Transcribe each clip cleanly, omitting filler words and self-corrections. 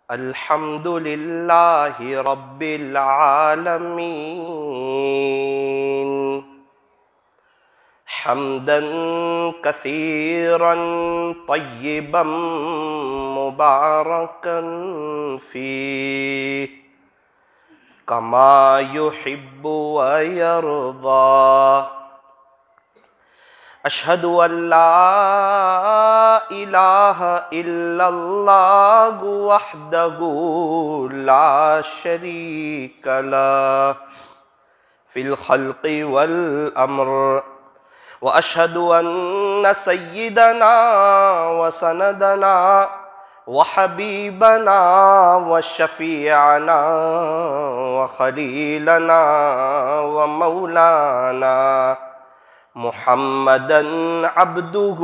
الحمد للہ رب العالمین حمدا کثیرا طیبا مبارکا فیہ کما یحب ویرضی اشہد ان لا الہ الا اللہ وحدہ لا شریک لہ فی الخلق والامر واشہد ان سیدنا وسندنا وحبیبنا وشفیعنا وخلیلنا ومولانا محمدا عبده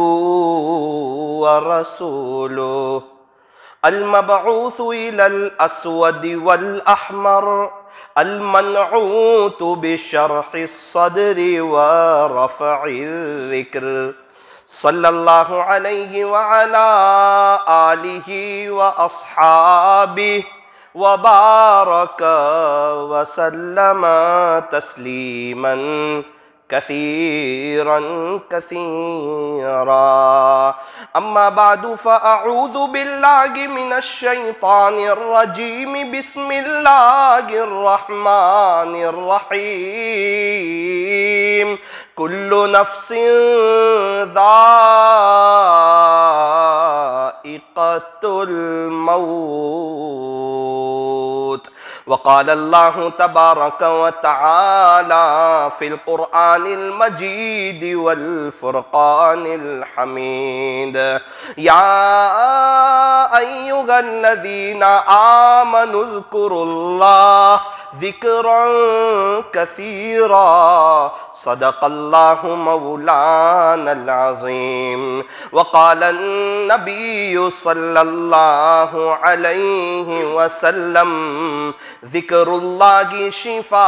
ورسوله المبعوث إلى الأسود والأحمر المنعوت بشرح الصدر ورفع الذكر صلى الله عليه وعلى آله وأصحابه وبارك وسلم تسليما كثيرا كثيرا أما بعد فأعوذ بالله من الشيطان الرجيم بسم الله الرحمن الرحيم كل نفس ذائقة الموت وقال الله تبارك وتعالى في القرآن المجيد والفرقان الحميد يا أيها الذين آمنوا اذكروا الله ذكرا كثيرا صدق الله مولانا العظيم وقال النبي صلى الله عليه وسلم ذكر الله شفاء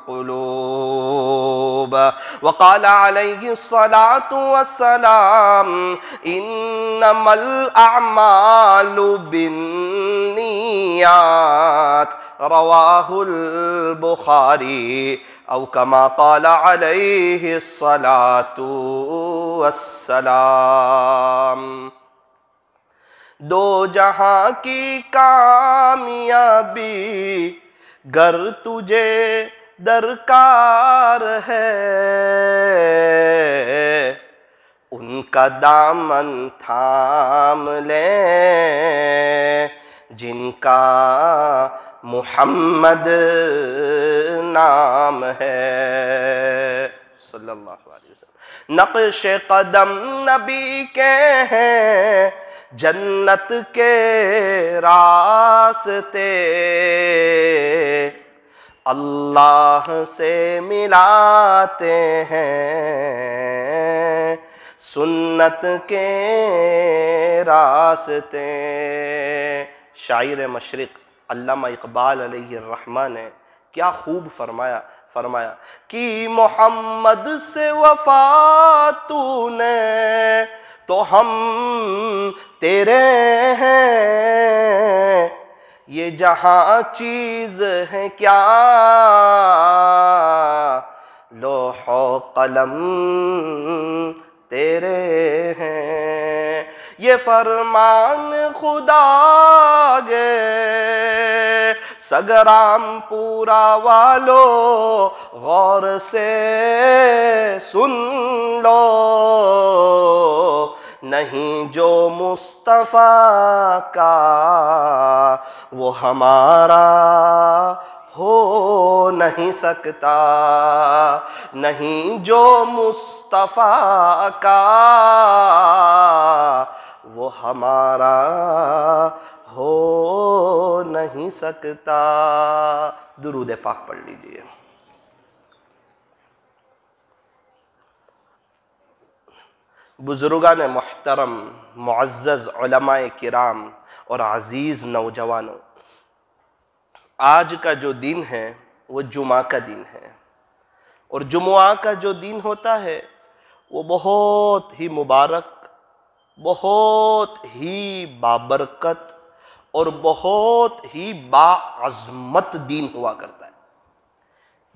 القلوب وقال عليه الصلاة والسلام إنما الأعمال بالنيات رواه البخاري أو كما قال عليه الصلاة والسلام دو جہاں کی کامیابی گر تجھے درکار ہے ان کا دامن تھام لے جن کا محمد نام ہے صلی اللہ علیہ وسلم نقش قدم نبی کے ہیں جنت کے راستے اللہ سے ملاتے ہیں سنت کے راستے شاعر مشرق علامہ اقبال علیہ الرحمہ نے کیا خوب فرمایا کہ محمد سے وفا تو نے تو ہم تیرے ہیں یہ جہاں چیز ہے کیا لوح و قلم تیرے ہیں یہ فرمان خدا گے سگرام پورا والو غور سے سن لو نہیں جو مصطفیٰ کا وہ ہمارا ہو نہیں سکتا نہیں جو مصطفیٰ کا وہ ہمارا ہو نہیں سکتا درود پاک پڑھ لیجئے بزرگان محترم معزز علماء کرام اور عزیز نوجوانوں آج کا جو دن ہے وہ جمعہ کا دن ہے اور جمعہ کا جو دن ہوتا ہے وہ بہت ہی مبارک، بہت ہی بابرکت اور بہت ہی باعظمت دین ہوا کرتا ہے۔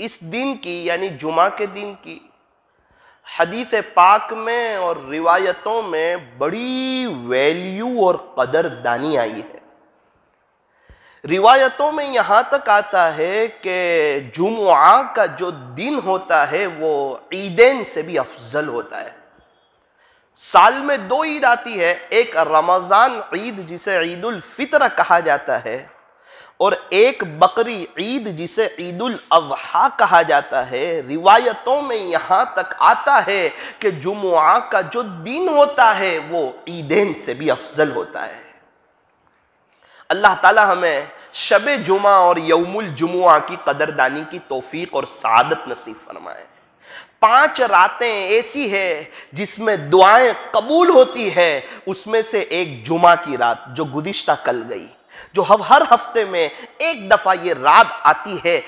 اس دن کی یعنی جمعہ کے دن کی حدیث پاک میں اور روایتوں میں بڑی ویلیو اور قدردانی آئی ہے۔ روایتوں میں یہاں تک آتا ہے کہ جمعہ کا جو دن ہوتا ہے وہ عیدین سے بھی افضل ہوتا ہے۔ سال میں 2 عید آتی ہے، ایک رمضان عید جسے عید الفطر کہا جاتا ہے، اور ایک بقری عید جسے عید الاضحیٰ کہا جاتا ہے۔ روایتوں میں یہاں تک آتا ہے کہ جمعہ کا جو دن ہوتا ہے وہ عیدین سے بھی افضل ہوتا ہے۔ اللہ تعالی ہمیں شب جمعہ اور یوم الجمعہ کی قدردانی کی توفیق اور سعادت نصیب فرمائے۔ 5 راتیں ایسی ہے جس میں دعائیں قبول ہوتی ہے، اس میں سے ایک جمعہ کی رات جو گزشتہ کل گئی، جو ہر ہفتے میں ایک دفعہ یہ رات آتی ہے۔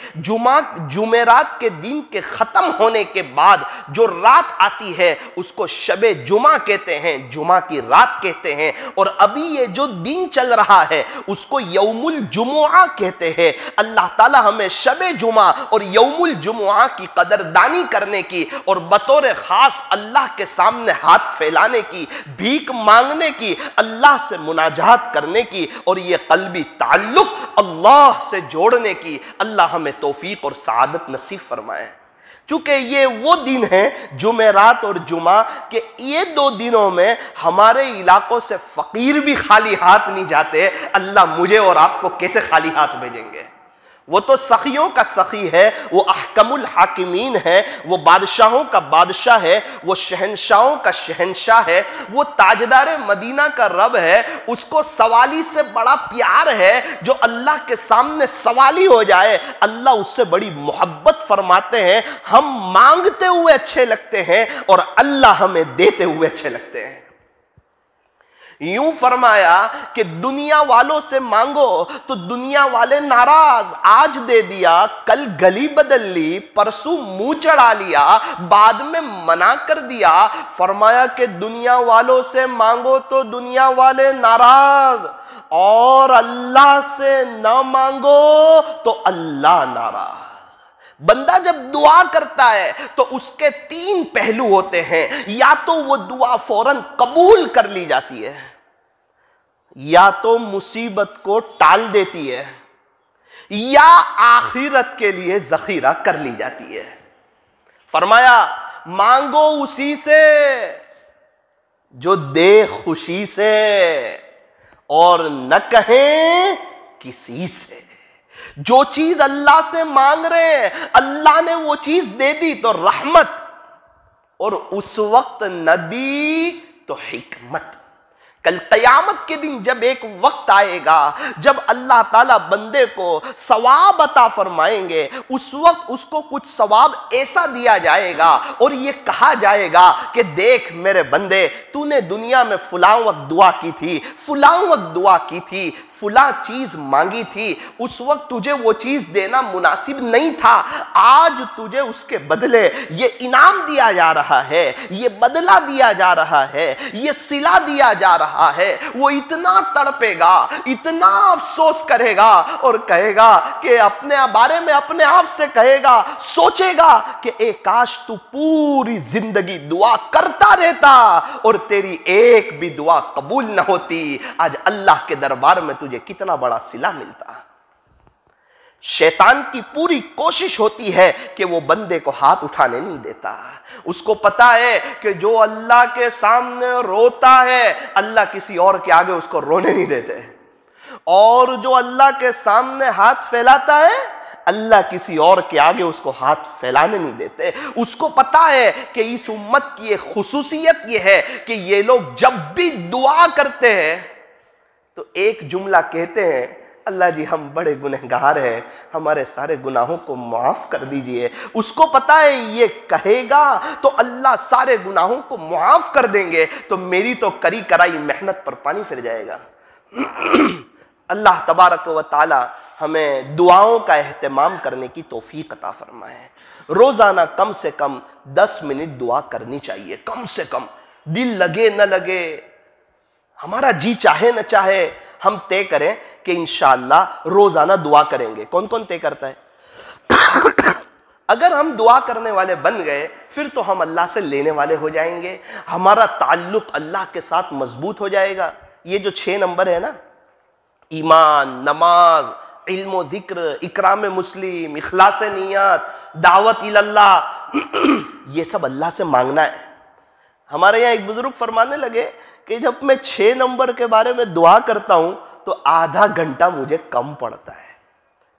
جمعرات کے دن کے ختم ہونے کے بعد جو رات آتی ہے اس کو شب جمعہ کہتے ہیں، جمعہ کی رات کہتے ہیں، اور ابھی یہ جو دن چل رہا ہے اس کو یوم الجمعہ کہتے ہیں۔ اللہ تعالی ہمیں شب جمعہ اور یوم الجمعہ کی قدردانی کرنے کی اور بطور خاص اللہ کے سامنے ہاتھ پھیلانے کی، بھیک مانگنے کی، اللہ سے مناجات کرنے کی اور یہ قلبی تعلق اللہ سے جوڑنے کی اللہ ہمیں توفیق اور سعادت نصیب فرمائے۔ چونکہ یہ وہ دن ہیں جمعرات اور جمعہ کہ یہ 2 دنوں میں ہمارے علاقوں سے فقیر بھی خالی ہاتھ نہیں جاتے۔ اللہ مجھے اور آپ کو کیسے خالی ہاتھ بھیجیں گے؟ وہ تو سخیوں کا سخی ہے، وہ احکم الحاکمین ہے، وہ بادشاہوں کا بادشاہ ہے، وہ شہنشاہوں کا شہنشاہ ہے، وہ تاجدار مدینہ کا رب ہے۔ اس کو سوالی سے بڑا پیار ہے، جو اللہ کے سامنے سوالی ہو جائے اللہ اس سے بڑی محبت فرماتے ہیں۔ ہم مانگتے ہوئے اچھے لگتے ہیں اور اللہ ہمیں دیتے ہوئے اچھے لگتے ہیں۔ یوں فرمایا کہ دنیا والوں سے مانگو تو دنیا والے ناراض، آج دے دیا کل گلی بدل لی، پرسوں منہ چڑھا لیا بعد میں منع کر دیا۔ فرمایا کہ دنیا والوں سے مانگو تو دنیا والے ناراض، اور اللہ سے نہ مانگو تو اللہ ناراض۔ بندہ جب دعا کرتا ہے تو اس کے 3 پہلو ہوتے ہیں، یا تو وہ دعا فوراً قبول کر لی جاتی ہے، یا تو مصیبت کو ٹال دیتی ہے، یا آخرت کے لیے ذخیرہ کر لی جاتی ہے۔ فرمایا مانگو اسی سے جو دے خوشی سے، اور نہ کہیں کسی سے۔ جو چیز اللہ سے مانگ رہے ہیں اللہ نے وہ چیز دے دی تو رحمت، اور اس وقت نہ دی تو حکمت۔ کل قیامت کے دن جب ایک وقت آئے گا جب اللہ تعالیٰ بندے کو ثواب عطا فرمائیں گے، اس وقت اس کو کچھ ثواب ایسا دیا جائے گا اور یہ کہا جائے گا کہ دیکھ میرے بندے، تو نے دنیا میں فلاں وقت دعا کی تھی، فلاں وقت دعا کی تھی، فلاں چیز مانگی تھی، اس وقت تجھے وہ چیز دینا مناسب نہیں تھا، آج تجھے اس کے بدلے یہ انعام دیا جا رہا ہے، یہ بدلہ دیا جا رہا ہے، یہ صلہ دیا جا رہا ہے۔ وہ اتنا تڑپے گا، اتنا افسوس کرے گا اور کہے گا کہ اپنے بارے میں اپنے آپ سے کہے گا، سوچے گا کہ اے کاش تو پوری زندگی دعا کرتا رہتا اور تیری ایک بھی دعا قبول نہ ہوتی، آج اللہ کے دربار میں تجھے کتنا بڑا صلہ ملتا۔ شیطان کی پوری کوشش ہوتی ہے کہ وہ بندے کو ہاتھ اٹھانے نہیں دیتا۔ اس کو پتا ہے کہ جو اللہ کے سامنے روتا ہے اللہ کسی اور کے آگے اس کو رونے نہیں دیتے، اور جو اللہ کے سامنے ہاتھ پھیلاتا ہے اللہ کسی اور کے آگے اس کو ہاتھ پھیلانے نہیں دیتے۔ اس کو پتا ہے کہ اس امت کی ایک خصوصیت یہ ہے کہ یہ لوگ جب بھی دعا کرتے ہیں تو ایک جملہ کہتے ہیں، اللہ جی ہم بڑے گنہگار ہیں، ہمارے سارے گناہوں کو معاف کر دیجئے۔ اس کو پتا ہے یہ کہے گا تو اللہ سارے گناہوں کو معاف کر دیں گے تو میری تو کری کرائی محنت پر پانی پھر جائے گا۔ اللہ تبارک و تعالی ہمیں دعاؤں کا اہتمام کرنے کی توفیق عطا فرمائے۔ روزانہ کم سے کم 10 منٹ دعا کرنی چاہیے، کم سے کم، دل لگے نہ لگے، ہمارا جی چاہے نہ چاہے، ہم طے کریں کہ انشاءاللہ روزانہ دعا کریں گے۔ کون کون طے کرتا ہے؟ اگر ہم دعا کرنے والے بن گئے پھر تو ہم اللہ سے لینے والے ہو جائیں گے، ہمارا تعلق اللہ کے ساتھ مضبوط ہو جائے گا۔ یہ جو 6 نمبر ہے نا، ایمان، نماز، علم و ذکر، اکرام مسلم، اخلاص نیت، دعوت اللہ، یہ سب اللہ سے مانگنا ہے۔ ہمارے یہاں ایک بزرگ فرمانے لگے کہ جب میں 6 نمبر کے بارے میں دعا کرتا ہوں تو آدھا گھنٹہ مجھے کم پڑتا ہے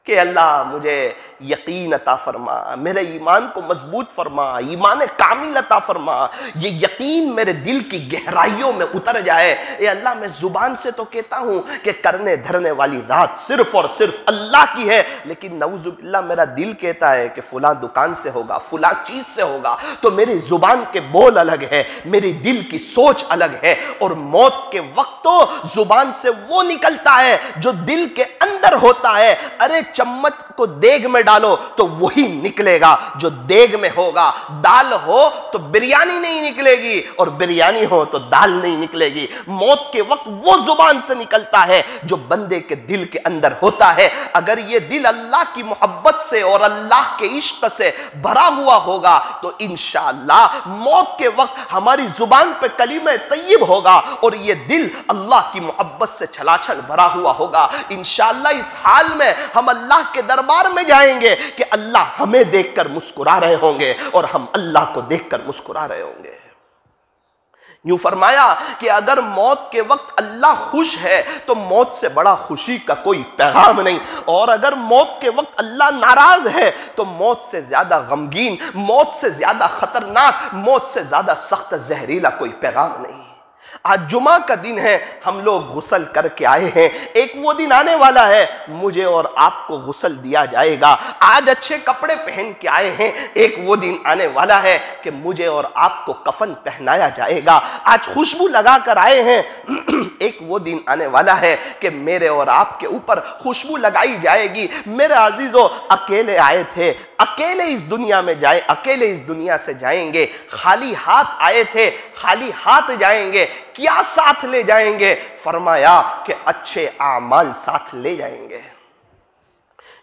کہ اللہ مجھے یقین عطا فرما، میرے ایمان کو مضبوط فرما، ایمان کامل عطا فرما، یہ یقین میرے دل کی گہرائیوں میں اتر جائے۔ اے اللہ، میں زبان سے تو کہتا ہوں کہ کرنے دھرنے والی ذات صرف اور صرف اللہ کی ہے، لیکن نعوذ باللہ میرا دل کہتا ہے کہ فلاں دکان سے ہوگا، فلاں چیز سے ہوگا، تو میری زبان کے بول الگ ہے، میری دل کی سوچ الگ ہے، اور موت کے وقت تو زبان سے وہ نکلتا ہے جو دل کے اندر ہوتا ہے۔ ارے چمچ کو دیگ میں ڈالو تو وہی نکلے گا جو دیگ میں ہوگا۔ دال ہو تو بریانی نہیں نکلے گی، اور بریانی ہو تو دال نہیں نکلے گی۔ موت کے وقت وہ زبان سے نکلتا ہے جو بندے کے دل کے اندر ہوتا ہے۔ اگر یہ دل اللہ کی محبت سے اور اللہ کے عشق سے بھرا ہوا ہوگا تو انشاءاللہ موت کے وقت ہماری زبان پہ کلمہ طیب ہوگا، اور یہ دل اللہ کی محبت سے چھلاچھل بھرا ہوا ہوگا۔ انشاءاللہ اس حال میں ہم اللہ کے دربار میں جائیں گے کہ اللہ ہمیں دیکھ کر مسکرا رہے ہوں گے اور ہم اللہ کو دیکھ کر مسکرا رہے ہوں گے۔ یوں فرمایا کہ اگر موت کے وقت اللہ خوش ہے تو موت سے بڑا خوشی کا کوئی پیغام نہیں، اور اگر موت کے وقت اللہ ناراض ہے تو موت سے زیادہ غمگین، موت سے زیادہ خطرناک، موت سے زیادہ سخت زہریلا کوئی پیغام نہیں۔ آج جمعہ کا دن ہے، ہم لوگ غسل کر کے آئے ہیں، ایک وہ دن آنے والا ہے مجھے اور آپ کو غسل دیا جائے گا۔ آج اچھے کپڑے پہن کے آئے ہیں، ایک وہ دن آنے والا ہے کہ مجھے اور آپ کو کفن پہنایا جائے گا۔ آج خوشبو لگا کر آئے ہیں، ایک وہ دن آنے والا ہے کہ میرے اور آپ کے اوپر خوشبو لگائی جائے گی۔ میرے عزیزو، اکیلے آئے تھے، اکیلے اس دنیا میں جائیں، اکیلے اس دنیا سے جائیں گے، خالی ہاتھ آئے تھے، خالی ہاتھ جائیں گے۔ کیا ساتھ لے جائیں گے؟ فرمایا کہ اچھے اعمال ساتھ لے جائیں گے۔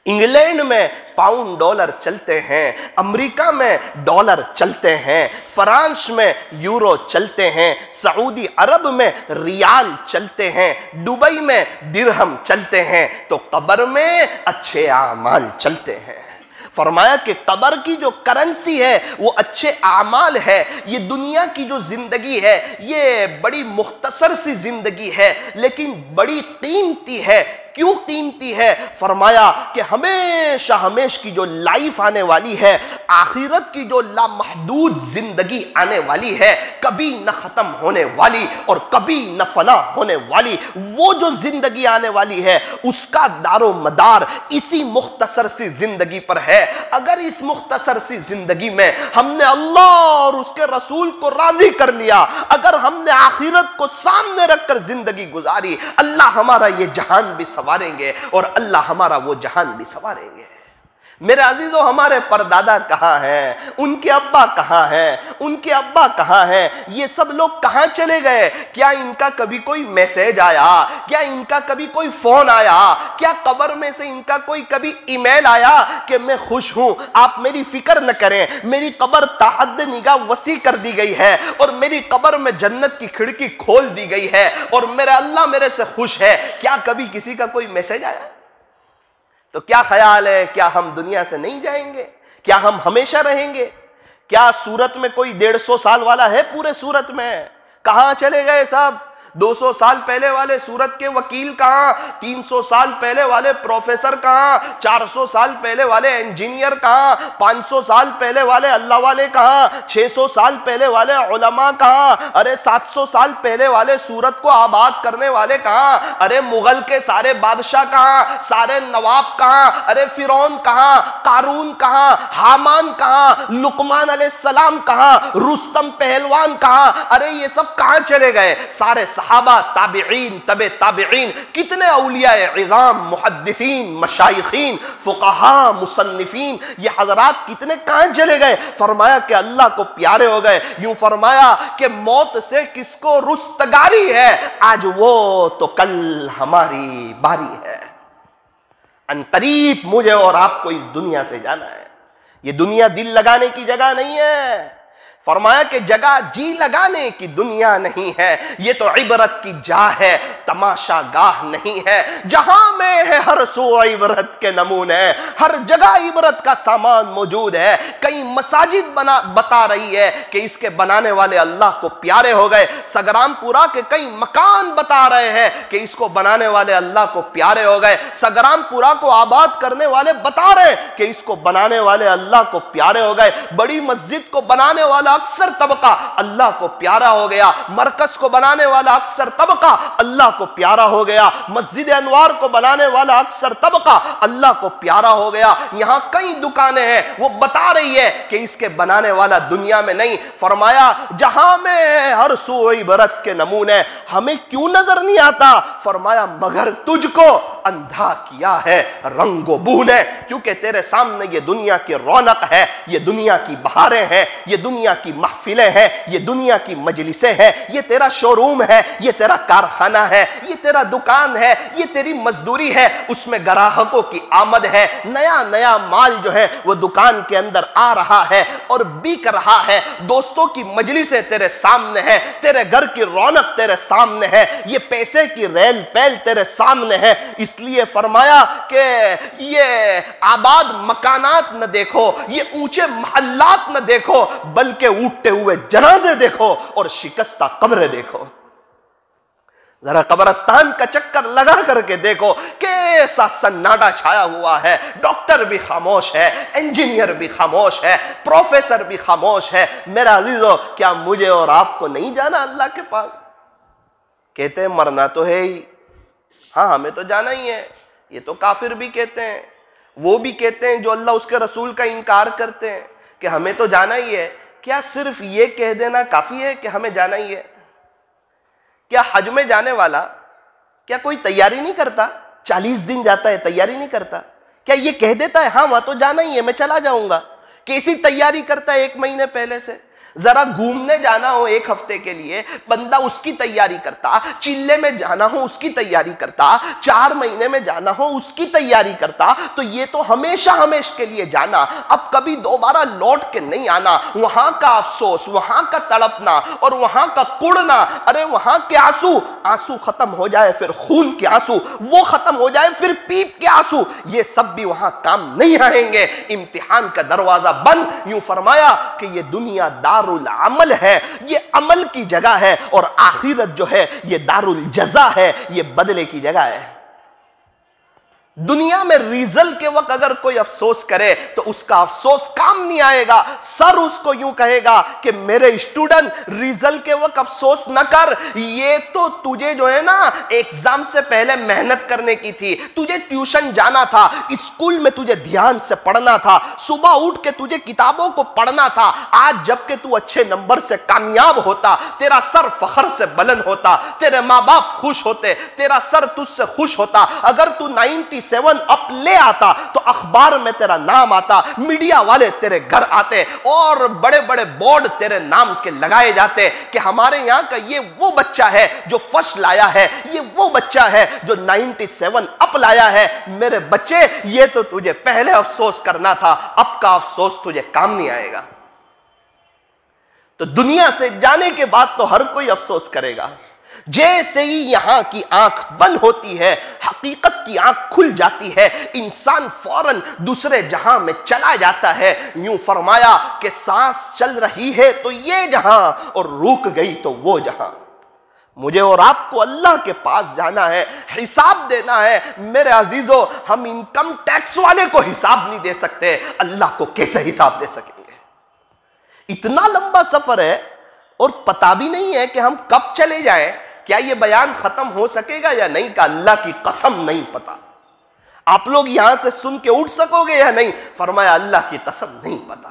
انگلینڈ میں پاؤنڈ ڈالر چلتے ہیں، امریکہ میں ڈالر چلتے ہیں، فرانس میں یورو چلتے ہیں، سعودی عرب میں ریال چلتے ہیں، دبئی میں درہم چلتے ہیں، تو قبر میں اچھے اعمال چلتے ہیں۔ فرمایا کہ قبر کی جو کرنسی ہے وہ اچھے اعمال ہے۔ یہ دنیا کی جو زندگی ہے یہ بڑی مختصر سی زندگی ہے، لیکن بڑی قیمتی ہے۔ کیوں قیمتی ہے؟ فرمایا کہ ہمیشہ ہمیش کی جو لائف آنے والی ہے، آخرت کی جو لامحدود زندگی آنے والی ہے، کبھی نہ ختم ہونے والی اور کبھی نہ فنا ہونے والی، وہ جو زندگی آنے والی ہے اس کا دار و مدار اسی مختصر سی زندگی پر ہے۔ اگر اس مختصر سی زندگی میں ہم نے اللہ اور اس کے رسول کو راضی کر لیا، اگر ہم نے آخرت کو سامنے رکھ کر زندگی گزاری، اللہ ہمارا یہ جہان بھی سواریں گے اور اللہ ہمارا وہ جہان بھی سواریں گے۔ میرے عزیزو، ہمارے پردادا کہاں ہیں؟ ان کے ابا کہاں ہیں؟ ان کے ابا کہاں ہیں؟ یہ سب لوگ کہاں چلے گئے؟ کیا ان کا کبھی کوئی میسیج آیا؟ کیا ان کا کبھی کوئی فون آیا؟ کیا قبر میں سے ان کا کوئی کبھی ای میل آیا کہ میں خوش ہوں، آپ میری فکر نہ کریں، میری قبر تحت نگاہ وسیع کر دی گئی ہے، اور میری قبر میں جنت کی کھڑکی کھول دی گئی ہے، اور میرا اللہ میرے سے خوش ہے؟ کیا کبھی کسی کا کوئی میسیج آیا؟ تو کیا خیال ہے، کیا ہم دنیا سے نہیں جائیں گے؟ کیا ہم ہمیشہ رہیں گے؟ کیا سورت میں کوئی 150 سال والا ہے؟ پورے سورت میں کہاں چلے گئے سب؟ 200 سال پہلے والے سورت کے وکیل کہاں؟ 300 سال پہلے والے پروفیسر کہاں؟ 400 سال پہلے والے انجینئر کہاں؟ 500 سال پہلے والے اللہ والے کہاں؟ 600 سال پہلے والے علماء کہاں؟ ارے 700 سال پہلے والے سورت کو آباد کرنے والے کہاں؟ ارے مغل کے سارے بادشاہ کہاں؟ سارے نواب کہاں؟ ارے فرعون کہاں؟ قارون کہاں؟ حامان کہاں؟ لقمان علیہ السلام کہاں؟ رستم پہلوان کہاں؟ ارے یہ سب کہاں چلے گئے؟ سارے صحابہ، تابعین، تابعین، کتنے اولیاء عظام، محدثین، مشائخین، فقہاء، مصنفین، یہ حضرات کتنے کہاں چلے گئے؟ فرمایا کہ اللہ کو پیارے ہو گئے۔ یوں فرمایا کہ موت سے کس کو رستگاری ہے، آج وہ تو کل ہماری باری ہے۔ ان قریب مجھے اور آپ کو اس دنیا سے جانا ہے۔ یہ دنیا دل لگانے کی جگہ نہیں ہے۔ فرمایا کہ جگہ جی لگانے کی دنیا نہیں ہے، یہ تو عبرت کی جا ہے، تماشا گاہ نہیں ہے۔ جہاں میں ہے ہر سو عبرت کے نمونے، ہر جگہ عبرت کا سامان موجود ہے۔ کئی مساجد بتا رہی ہے کہ اس کے بنانے والے اللہ کو پیارے ہو گئے۔ سگرام پورا کے کئی مکان بتا رہے ہیں کہ اس کو بنانے والے اللہ کو پیارے ہو گئے۔ سگرام پورا کو آباد کرنے والے بتا رہے ہیں کہ اس کو بنانے والے اللہ کو پیارے ہو گئے۔ بڑی مسجد کو بنانے والا اکثر طبقہ اللہ کو پیارا ہو گیا۔ مرکز کو بنانے والا اکثر طبقہ اللہ کو پیارا ہو گیا۔ مسجد انوار کو بنانے والا اکثر طبقہ اللہ کو پیارا ہو گیا۔ یہاں کئی دکانیں ہیں، وہ بتا رہی ہے کہ اس کے بنانے والا دنیا میں نہیں۔ فرمایا جہاں میں ہر سو عبرت کے نمونے، ہمیں کیوں نظر نہیں آتا؟ فرمایا مگر تجھ کو اندھا کیا ہے رنگ و بو نے، کیونکہ تیرے سامنے یہ دنیا کی رونق ہے، یہ دنیا کی بہاریں ہیں، یہ دنیا کی محفلیں ہیں، یہ دنیا کی مجلسیں ہیں، یہ تیرا شو روم ہے، یہ تیرا کارخانہ ہے، یہ تیرا دکان ہے، یہ تیری مزدوری ہے، اس میں گراہکوں کی آمد ہے، نیا نیا مال جو ہے وہ دکان کے اندر آ رہا ہے اور بک رہا ہے، دوستوں کی مجلسیں تیرے سامنے ہیں، تیرے گھر کی رونق تیرے سامنے ہے، یہ پیسے کی ریل پیل تیرے سامنے ہے۔ اس لیے فرمایا کہ یہ آباد مکانات نہ دیکھو، یہ اونچے محلات نہ دیکھو، بلکہ اٹھتے ہوئے جنازے دیکھو اور شکستہ قبریں دیکھو۔ ذرا قبرستان کا چکر لگا کر کے دیکھو کیسا سناٹا چھایا ہوا ہے۔ ڈاکٹر بھی خاموش ہے، انجینئر بھی خاموش ہے، پروفیسر بھی خاموش ہے۔ میرا عزیزو، کیا مجھے اور آپ کو نہیں جانا اللہ کے پاس؟ کہتے ہیں مرنا تو ہے ہی، ہاں ہمیں تو جانا ہی ہے۔ یہ تو کافر بھی کہتے ہیں، وہ بھی کہتے ہیں جو اللہ اس کے رسول کا انکار کرتے ہیں کہ ہمیں تو جانا ہی ہے۔ کیا صرف یہ کہہ دینا کافی ہے کہ ہمیں جانا ہی ہے؟ کیا حج میں جانے والا کیا کوئی تیاری نہیں کرتا؟ 40 دن جاتا ہے، تیاری نہیں کرتا؟ کیا یہ کہہ دیتا ہے ہاں وہاں تو جانا ہی ہے، میں چلا جاؤں گا؟ کیسی تیاری کرتا ہے 1 مہینے پہلے سے؟ ذرا گھومنے جانا ہو 1 ہفتے کے لیے، بندہ اس کی تیاری کرتا، چلے میں جانا ہو اس کی تیاری کرتا، 4 مہینے میں جانا ہو اس کی تیاری کرتا، تو یہ تو ہمیشہ کے لیے جانا، اب کبھی دوبارہ لوٹ کے نہیں آنا۔ وہاں کا افسوس، وہاں کا تڑپنا اور وہاں کا کڑنا، ارے وہاں کے آنسو ختم ہو جائے پھر خون کے آنسو، وہ ختم ہو جائے پھر پیپ کے آنسو، یہ سب بھی وہاں کام نہیں آئیں گے۔ امتحان کا دروازہ بند۔ یوں فرمایا کہ یہ دنیا دار العمل ہے، یہ عمل کی جگہ ہے، اور آخرت جو ہے یہ دار الجزا ہے، یہ بدلے کی جگہ ہے۔ دنیا میں ریزلٹ کے وقت اگر کوئی افسوس کرے تو اس کا افسوس کام نہیں آئے گا۔ سر اس کو یوں کہے گا کہ میرے اسٹوڈنٹ ریزلٹ کے وقت افسوس نہ کر، یہ تو تجھے جو ہے نا ایگزام سے پہلے محنت کرنے کی تھی، تجھے ٹیوشن جانا تھا، اسکول میں تجھے دھیان سے پڑھنا تھا، صبح اٹھ کے تجھے کتابوں کو پڑھنا تھا۔ آج جب کہ تو اچھے نمبر سے کامیاب ہوتا، تیرا سر فخر سے بلند ہوتا، تیرے ماں باپ خوش ہوتے، تیرا سر تجھ سے خوش ہوتا، اگر تو 97 اپ لے آتا تو اخبار میں تیرا نام آتا، میڈیا والے تیرے گھر آتے اور بڑے بڑے بورڈ تیرے نام کے لگائے جاتے کہ ہمارے یہاں کا یہ وہ بچہ ہے جو فرسٹ لایا ہے، یہ وہ بچہ ہے جو 97 اپ لایا ہے۔ میرے بچے، یہ تو تجھے پہلے افسوس کرنا تھا، اب کا افسوس تجھے کام نہیں آئے گا۔ تو دنیا سے جانے کے بعد تو ہر کوئی افسوس کرے گا۔ جیسے ہی یہاں کی آنکھ بند ہوتی ہے، حقیقت کی آنکھ کھل جاتی ہے، انسان فوراً دوسرے جہاں میں چلا جاتا ہے۔ یوں فرمایا کہ سانس چل رہی ہے تو یہ جہاں، اور رک گئی تو وہ جہاں۔ مجھے اور آپ کو اللہ کے پاس جانا ہے، حساب دینا ہے۔ میرے عزیزو، ہم انکم ٹیکس والے کو حساب نہیں دے سکتے، اللہ کو کیسے حساب دے سکیں گے؟ اتنا لمبا سفر ہے اور پتہ بھی نہیں ہے کہ ہم کب چلے جائیں۔ کیا یہ بیان ختم ہو سکے گا یا نہیں؟ کہ اللہ کی قسم نہیں پتا۔ آپ لوگ یہاں سے سن کے اٹھ سکو گے یا نہیں؟ فرمایا اللہ کی قسم نہیں پتا۔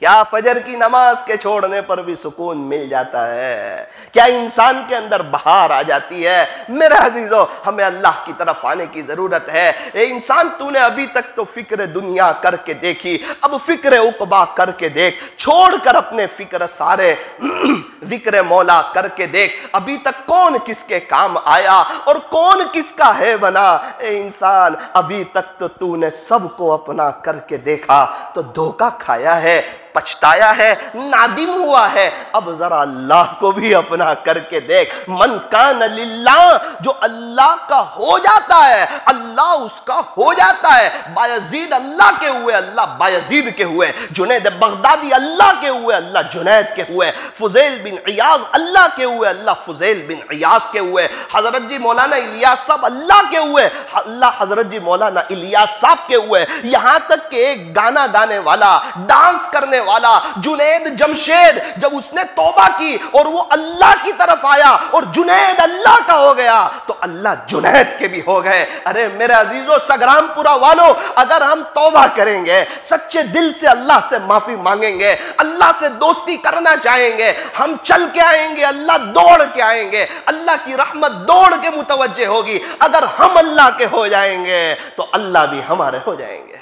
کیا فجر کی نماز کے چھوڑنے پر بھی سکون مل جاتا ہے؟ کیا انسان کے اندر بہار آ جاتی ہے؟ میرے عزیزو، ہمیں اللہ کی طرف آنے کی ضرورت ہے۔ اے انسان، تو نے ابھی تک تو فکر دنیا کر کے دیکھی، اب فکر عقبہ کر کے دیکھ، چھوڑ کر اپنے فکر سارے ذکر مولا کر کے دیکھ، ابھی تک کون کس کے کام آیا اور کون کس کا ہے بنا۔ اے انسان، ابھی تک تو نے سب کو اپنا کر کے دیکھا تو دھوکہ کھایا ہے، پچھتایا ہے، نادم ہوا ہے۔ اب ذرا اللہ کو بھی اپنا کر کے دیکھ۔ من کان للہ، جو اللہ کا ہو جاتا ہے اللہ اس کا ہو جاتا ہے۔ بایزید اللہ کے ہوئے اللہ بایزید کے ہوئے، جنید بغدادی اللہ کے ہوئے اللہ جنید کے ہوئے، فضیل بن عیاض اللہ کے ہوئے اللہ فضیل بن عیاض کے ہوئے، حضرت جی مولانا الیاس صاحب اللہ کے ہوئے اللہ حضرت جی مولانا الیاس صاحب کے ہوئے، یہاں تک کہ ایک گانا گانے والا، ڈانس کرنے والا جنید جمشید، جب اس نے توبہ کی اور وہ اللہ کی طرف آیا اور جنید اللہ کا ہو گیا تو اللہ جنید کے بھی ہو گئے۔ ارے میرے عزیزو، سگرام پورا والو، اگر ہم توبہ کریں گے، سچے دل سے اللہ سے معافی مانگیں گے، اللہ سے دوستی کرنا چاہیں گے، ہم چل کے آئیں گے، اللہ دوڑ کے آئیں گے، اللہ کی رحمت دوڑ کے متوجہ ہوگی۔ اگر ہم اللہ کے ہو جائیں گے تو اللہ بھی ہمارے ہو جائیں گے۔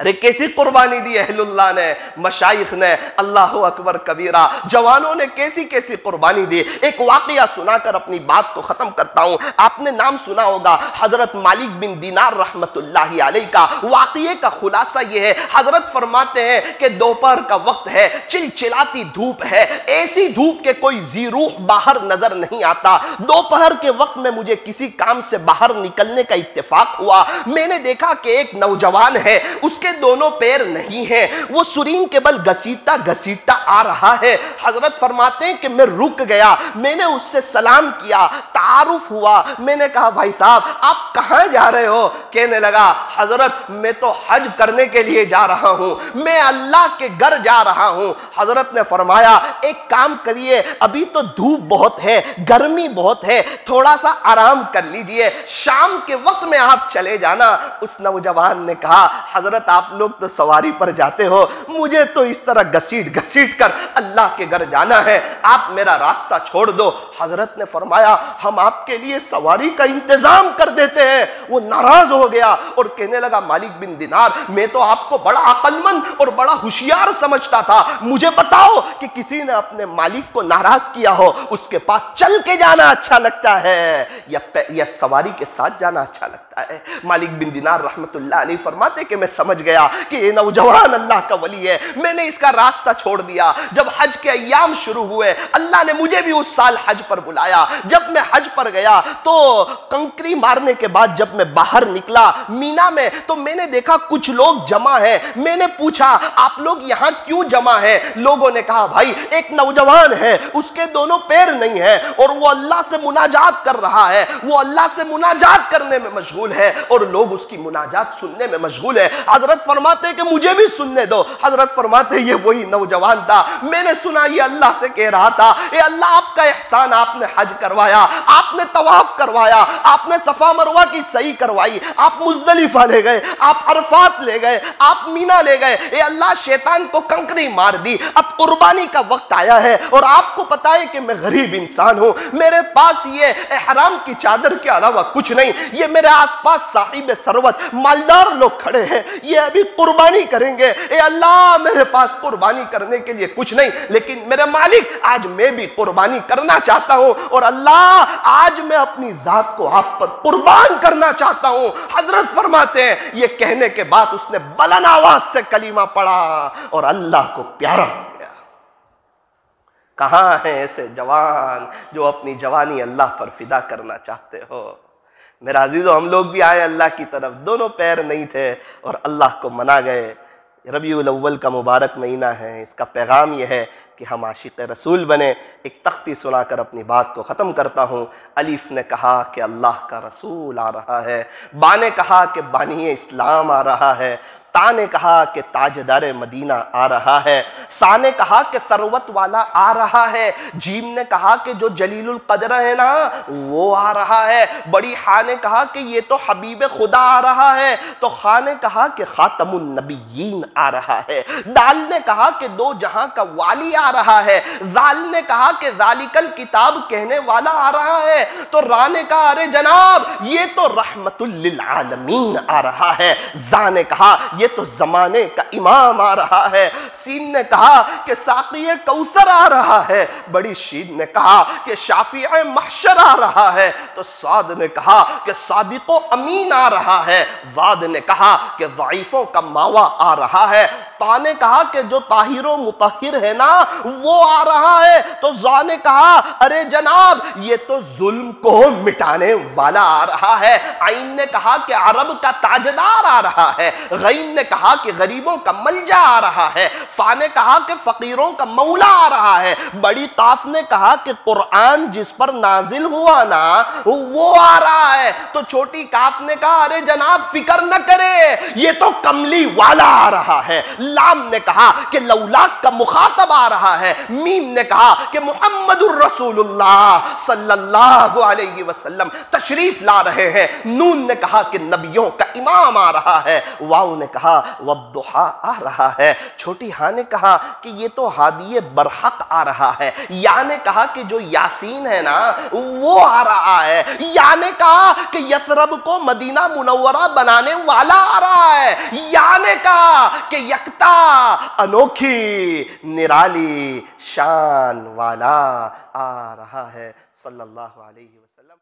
ارے کیسی قربانی دی اہل اللہ نے، مشائخ نے، اللہ اکبر کبیرہ، جوانوں نے کیسی کیسی قربانی دی۔ ایک واقعہ سنا کر اپنی بات کو ختم کرتا ہوں۔ آپ نے نام سنا ہوگا حضرت مالک بن دینار رحمت اللہ علیہ کا۔ واقعے کا خلاصہ یہ ہے، حضرت فرماتے ہیں کہ دوپہر کا وقت ہے، چلچلاتی دھوپ ہے، ایسی دھوپ کے کوئی ذی روح باہر نظر نہیں آتا۔ دوپہر کے وقت میں مجھے کسی کام سے باہر نکلنے کا اتفاق ہوا۔ میں نے دیکھا کہ ایک نوجوان ہے، اس کے دونوں پیر نہیں ہیں، وہ سرین کے بل گھسیٹتا گھسیٹتا آ رہا ہے۔ حضرت فرماتے ہیں کہ میں رک گیا، میں نے اس سے سلام کیا، تعارف ہوا۔ میں نے کہا بھائی صاحب آپ کہاں جا رہے ہو؟ کہنے لگا حضرت میں تو حج کرنے کے لیے جا رہا ہوں، میں اللہ کے گھر جا رہا ہوں۔ حضرت نے فرمایا ایک کام کریے، ابھی تو دھوپ بہت ہے، گرمی بہت ہے، تھوڑا سا آرام کر لیجئے، شام کے وقت میں آپ چلے جانا۔ اس نوجوان نے کہا حضرت آپ لوگ تو سواری پر جاتے ہو، مجھے تو اس طرح گھسیٹ گھسیٹ کر اللہ کے گھر جانا ہے، آپ میرا راستہ چھوڑ دو۔ حضرت نے فرمایا ہم آپ کے لیے سواری کا انتظام کر دیتے ہیں۔ وہ ناراض ہو گیا اور کہنے لگا مالک بن دینار میں تو آپ کو بڑا عقل مند اور بڑا ہوشیار سمجھتا تھا، مجھے بتاؤ کہ کسی نے اپنے مالک کو ناراض کیا ہو اس کے پاس چل کے جانا اچھا لگتا ہے یا سواری کے ساتھ جانا اچھا لگتا ہے؟ مالک بن دینار رحمت اللہ علیہ فرماتے کہ میں سمجھ گیا کہ یہ نوجوان اللہ کا ولی ہے، میں نے اس کا راستہ چھوڑ دیا۔ جب حج کے ایام شروع ہوئے اللہ نے مجھے بھی اس سال حج پر بلایا۔ جب میں حج پر گیا تو کنکری مارنے کے بعد جب میں باہر نکلا مینا میں تو میں نے دیکھا کچھ لوگ جمع ہیں۔ میں نے پوچھا آپ لوگ یہاں کیوں جمع ہیں؟ لوگوں نے کہا بھائی ایک نوجوان ہے، اس کے دونوں پیر نہیں ہیں اور وہ اللہ سے مناجات کر رہا ہے، وہ اللہ سے مناجات کرنے میں مشغول ہے اور لوگ اس کی مناجات سننے میں مشغول ہے۔ حضرت فرماتے کہ مجھے بھی سننے دو۔ حضرت فرماتے یہ وہی نوجوان تھا، میں نے سنا یہ اللہ سے کہہ رہا تھا اے اللہ آپ کا احسان، آپ نے حج کروایا، آپ نے طواف کروایا، آپ نے صفا مروہ کی سعی کروائی، آپ مزدلفہ لے گئے، آپ عرفات لے گئے، آپ مینا لے گئے، اے اللہ شیطان کو کنکری مار دی، اب قربانی کا وقت آیا ہے اور آپ کو پتا ہے کہ میں غریب انسان ہوں، میرے پاس یہ احرام کی چادر کے علاوہ کچھ نہیں، یہ میرے آس پاس صاحب ثروت مالدار لوگ کھڑے ہیں، یہ ابھی قربانی کریں گے، اے اللہ میرے پاس قربانی کرنے کے لیے کچھ نہیں، لیکن میرے مالک آج میں بھی قربانی کرنا چاہتا ہوں اور اللہ آج میں اپنی ذات کو آپ پر قربان کرنا چاہتا ہوں۔ حضرت فرماتے ہیں یہ کہنے کے بعد اس نے بلند آواز سے کلمہ پڑھا اور اللہ کو پیارا ہو گیا۔ کہاں ہیں ایسے جوان جو اپنی جوانی اللہ پر فدا کرنا چاہتے ہو؟ میرا عزیزو ہم لوگ بھی آئے اللہ کی طرف، دونوں پیر نہیں تھے اور اللہ کو منا گئے۔ ربیع الاول کا مبارک مہینہ ہے، اس کا پیغام یہ ہے کہ ہم عاشق رسول بنے۔ ایک تختی سنا کر اپنی بات کو ختم کرتا ہوں۔ الف نے کہا کہ اللہ کا رسول آ رہا ہے، با نے کہا کہ بانی اسلام آ رہا ہے، تا نے کہا کہ تاجدار مدینہ آ رہا ہے، سا نے کہا کہ ثروت والا آ رہا ہے، جیم نے کہا کہ جو جلیل القدر ہے نا وہ آ رہا ہے، بڑی ہا نے کہا کہ یہ تو حبیب خدا آ رہا ہے، تو خا نے کہا کہ خاتم النبیین آ رہا ہے، دال نے کہا کہ دو جہاں کا والی آ رہا ہے، زال نے کہا کہ ذالک الکتاب کہنے والا آ رہا ہے، تو را نے کہا ارے جناب یہ تو رحمت للعالمین آ رہا ہے، زا نے کہا یہ تو زمانے کا امام آ رہا ہے، سین نے کہا کہ ساقی کوثر آ رہا ہے، بڑی شین نے کہا کہ شافع محشر آ رہا ہے، تو صاد نے کہا کہ صادق و امین آ رہا ہے، ضاد نے کہا کہ ضعیفوں کا ماوا آ رہا ہے، تا نے کہا کہ جو طاہر و مطہر ہے نا وہ آ رہا ہے، تو زا نے کہا ارے جناب یہ تو ظلم کو مٹانے والا آ رہا ہے، عین نے کہا کہ عرب کا تاجدار آ رہا ہے، غین نے کہا کہ غریبوں کا ملجا آ رہا ہے، فا نے کہا کہ فقیروں کا مولا آ رہا ہے، بڑی قاف نے کہا کہ قرآن جس پر نازل ہوا نا وہ آ رہا ہے، تو چھوٹی کاف نے کہا ارے جناب فکر نہ کرے یہ تو کملی والا آ رہا ہے، لام نے کہا کہ لولاک کا مخاطب آ رہا ہے، میم نے کہا کہ محمد الرسول اللہ صلی اللہ علیہ وسلم تشریف لا رہے ہیں، نون نے کہا کہ نبیوں کا امام آ رہا ہے، واو نے کہا والضحا آ رہا ہے، چھوٹی ہاں نے کہا کہ یہ تو ہادی برحق آ رہا ہے، یا نے کہا کہ جو یاسین ہے نا وہ آ رہا ہے، یا نے کہا کہ یثرب کو مدینہ منورہ بنانے والا آ رہا ہے، یا نے کہا کہ یکتا انوکھی نرالی شان والا آ رہا ہے، صلی اللہ علیہ وسلم۔